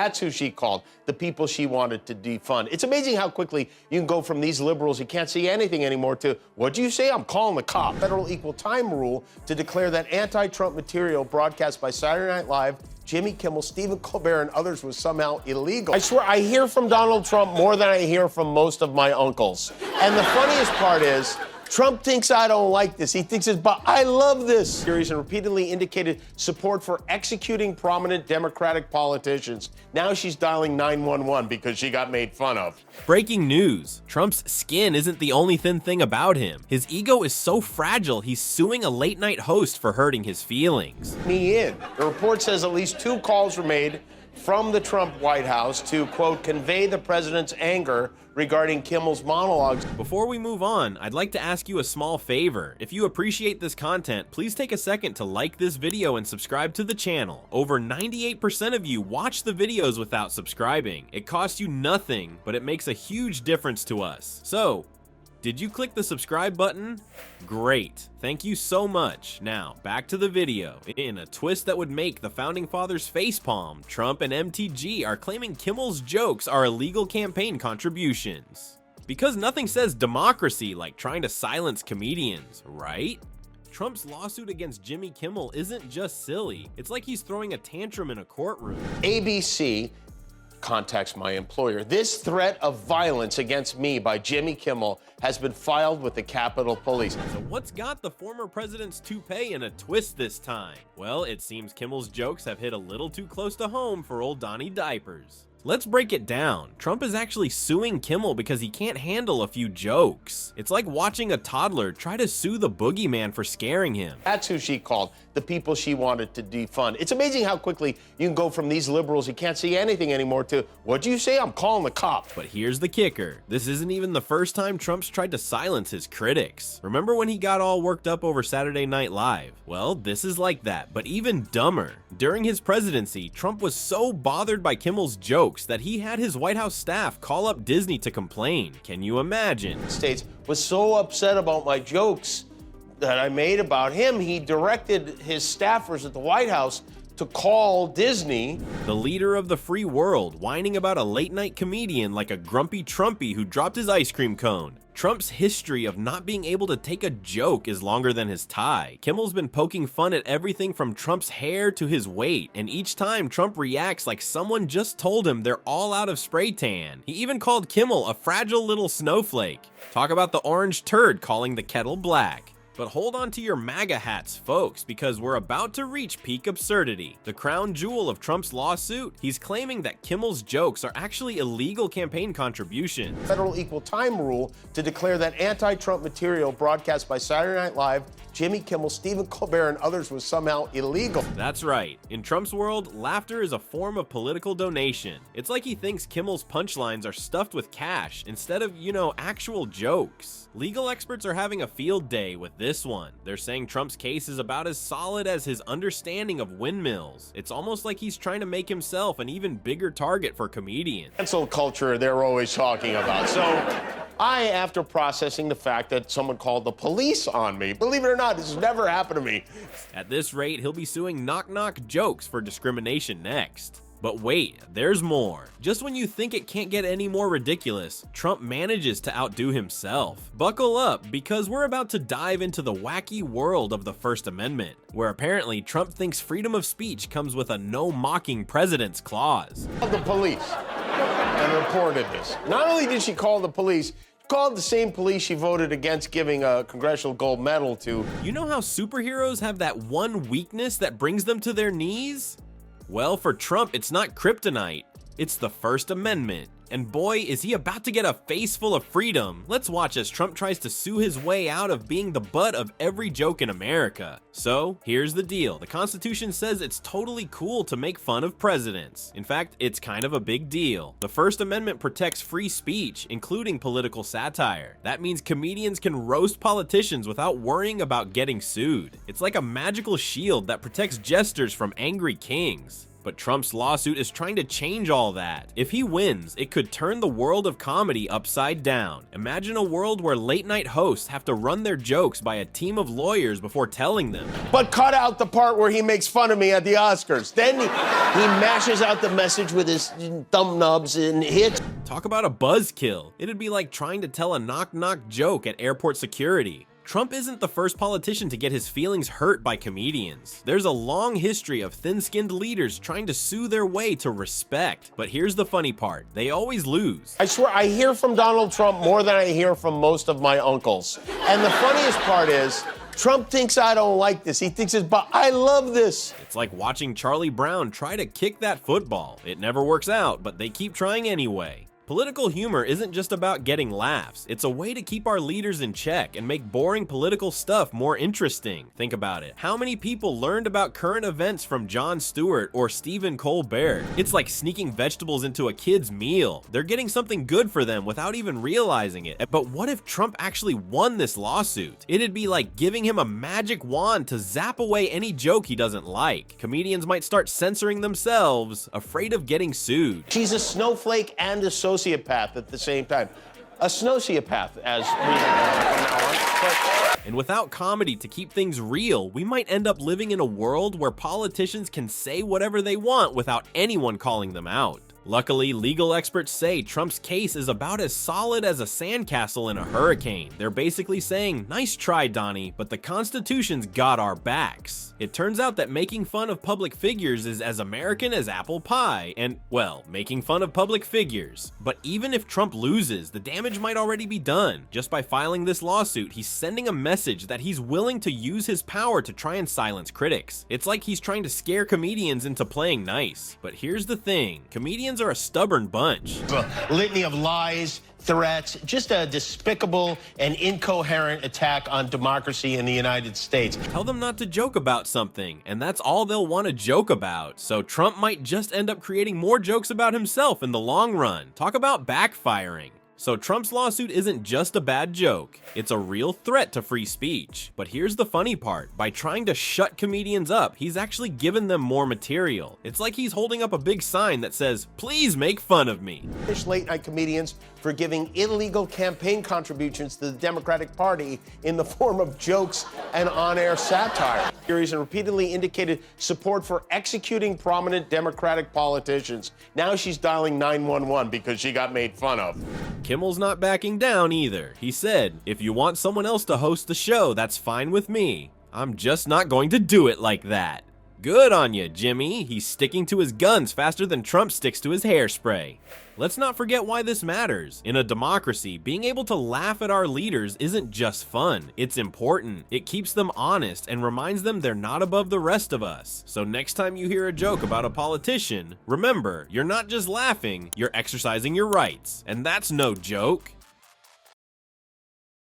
That's who she called, the people she wanted to defund. It's amazing how quickly you can go from these liberals who can't see anything anymore to, what'd you say? I'm calling the cop. Federal equal time rule to declare that anti-Trump material broadcast by Saturday Night Live, Jimmy Kimmel, Stephen Colbert, and others was somehow illegal. I swear, I hear from Donald Trump more than I hear from most of my uncles. And the funniest part is, Trump thinks I don't like this. He thinks it's, but I love this. Series and repeatedly indicated support for executing prominent Democratic politicians. Now she's dialing 911 because she got made fun of. Breaking news. Trump's skin isn't the only thin thing about him. His ego is so fragile, he's suing a late-night host for hurting his feelings. Me in. The report says at least 2 calls were made from the Trump White House to, quote, convey the president's anger regarding Kimmel's monologues. Before we move on, I'd like to ask you a small favor. If you appreciate this content, please take a second to like this video and subscribe to the channel. Over 98% of you watch the videos without subscribing. It costs you nothing, but it makes a huge difference to us. So, did you click the subscribe button? Great, thank you so much. Now, back to the video. In a twist that would make the founding fathers facepalm, Trump and MTG are claiming Kimmel's jokes are illegal campaign contributions. Because nothing says democracy like trying to silence comedians, right? Trump's lawsuit against Jimmy Kimmel isn't just silly, it's like he's throwing a tantrum in a courtroom. ABC contacts my employer. This threat of violence against me by Jimmy Kimmel has been filed with the Capitol Police. So what's got the former president's toupee in a twist this time? Well, it seems Kimmel's jokes have hit a little too close to home for old Donnie Diapers. Let's break it down. Trump is actually suing Kimmel because he can't handle a few jokes. It's like watching a toddler try to sue the boogeyman for scaring him. That's who she called, the people she wanted to defund. It's amazing how quickly you can go from these liberals who can't see anything anymore to, what'd you say? I'm calling the cops. But here's the kicker. This isn't even the first time Trump's tried to silence his critics. Remember when he got all worked up over Saturday Night Live? Well, this is like that, but even dumber. During his presidency, Trump was so bothered by Kimmel's jokes that he had his White House staff call up Disney to complain. Can you imagine? States was so upset about my jokes that I made about him, he directed his staffers at the White House to call Disney. The leader of the free world whining about a late-night comedian like a grumpy Trumpy who dropped his ice cream cone. Trump's history of not being able to take a joke is longer than his tie. Kimmel's been poking fun at everything from Trump's hair to his weight, and each time Trump reacts like someone just told him they're all out of spray tan. He even called Kimmel a fragile little snowflake. Talk about the orange turd calling the kettle black. But hold on to your MAGA hats, folks, because we're about to reach peak absurdity. The crown jewel of Trump's lawsuit, he's claiming that Kimmel's jokes are actually illegal campaign contributions. Federal equal time rule to declare that anti-Trump material broadcast by Saturday Night Live, Jimmy Kimmel, Stephen Colbert, and others was somehow illegal. That's right. In Trump's world, laughter is a form of political donation. It's like he thinks Kimmel's punchlines are stuffed with cash instead of, actual jokes. Legal experts are having a field day with this one. They're saying Trump's case is about as solid as his understanding of windmills. It's almost like he's trying to make himself an even bigger target for comedians. Cancel culture they're always talking about. So after processing the fact that someone called the police on me, believe it or not, this has never happened to me. At this rate, he'll be suing knock-knock jokes for discrimination next. But wait, there's more. Just when you think it can't get any more ridiculous, Trump manages to outdo himself. Buckle up, because we're about to dive into the wacky world of the First Amendment, where apparently Trump thinks freedom of speech comes with a no mocking president's clause. The police and reported this. Not only did she call the police, she called the same police she voted against giving a congressional gold medal to. You know how superheroes have that one weakness that brings them to their knees? Well, for Trump, it's not kryptonite, it's the First Amendment. And boy, is he about to get a face full of freedom. Let's watch as Trump tries to sue his way out of being the butt of every joke in America. So, here's the deal. The Constitution says it's totally cool to make fun of presidents. In fact, it's kind of a big deal. The First Amendment protects free speech, including political satire. That means comedians can roast politicians without worrying about getting sued. It's like a magical shield that protects jesters from angry kings. But Trump's lawsuit is trying to change all that. If he wins, it could turn the world of comedy upside down. Imagine a world where late-night hosts have to run their jokes by a team of lawyers before telling them. But cut out the part where he makes fun of me at the Oscars. Then he mashes out the message with his thumb nubs and hits. Talk about a buzzkill. It'd be like trying to tell a knock-knock joke at airport security. Trump isn't the first politician to get his feelings hurt by comedians. There's a long history of thin-skinned leaders trying to sue their way to respect. But here's the funny part, they always lose. I swear, I hear from Donald Trump more than I hear from most of my uncles. And the funniest part is, Trump thinks I don't like this. He thinks it's, but I love this. It's like watching Charlie Brown try to kick that football. It never works out, but they keep trying anyway. Political humor isn't just about getting laughs. It's a way to keep our leaders in check and make boring political stuff more interesting. Think about it. How many people learned about current events from Jon Stewart or Stephen Colbert? It's like sneaking vegetables into a kid's meal. They're getting something good for them without even realizing it. But what if Trump actually won this lawsuit? It'd be like giving him a magic wand to zap away any joke he doesn't like. Comedians might start censoring themselves, afraid of getting sued. She's a snowflake and a sociopath at the same time. A snowciopath, as we know. And without comedy to keep things real, we might end up living in a world where politicians can say whatever they want without anyone calling them out. Luckily, legal experts say Trump's case is about as solid as a sandcastle in a hurricane. They're basically saying, nice try, Donnie, but the Constitution's got our backs. It turns out that making fun of public figures is as American as apple pie, and, well, making fun of public figures. But even if Trump loses, the damage might already be done. Just by filing this lawsuit, he's sending a message that he's willing to use his power to try and silence critics. It's like he's trying to scare comedians into playing nice. But here's the thing, comedians are a stubborn bunch. A litany of lies, threats, just a despicable and incoherent attack on democracy in the United States. Tell them not to joke about something, and that's all they'll want to joke about. So Trump might just end up creating more jokes about himself in the long run. Talk about backfiring. So Trump's lawsuit isn't just a bad joke, it's a real threat to free speech. But here's the funny part, by trying to shut comedians up, he's actually given them more material. It's like he's holding up a big sign that says, please make fun of me. Late night comedians for giving illegal campaign contributions to the Democratic Party in the form of jokes and on-air satire. And repeatedly indicated support for executing prominent Democratic politicians. Now she's dialing 911 because she got made fun of. Kimmel's not backing down either. He said, if you want someone else to host the show, that's fine with me. I'm just not going to do it like that. Good on you, Jimmy. He's sticking to his guns faster than Trump sticks to his hairspray. Let's not forget why this matters. In a democracy, being able to laugh at our leaders isn't just fun, it's important. It keeps them honest and reminds them they're not above the rest of us. So next time you hear a joke about a politician, remember, you're not just laughing, you're exercising your rights. And that's no joke.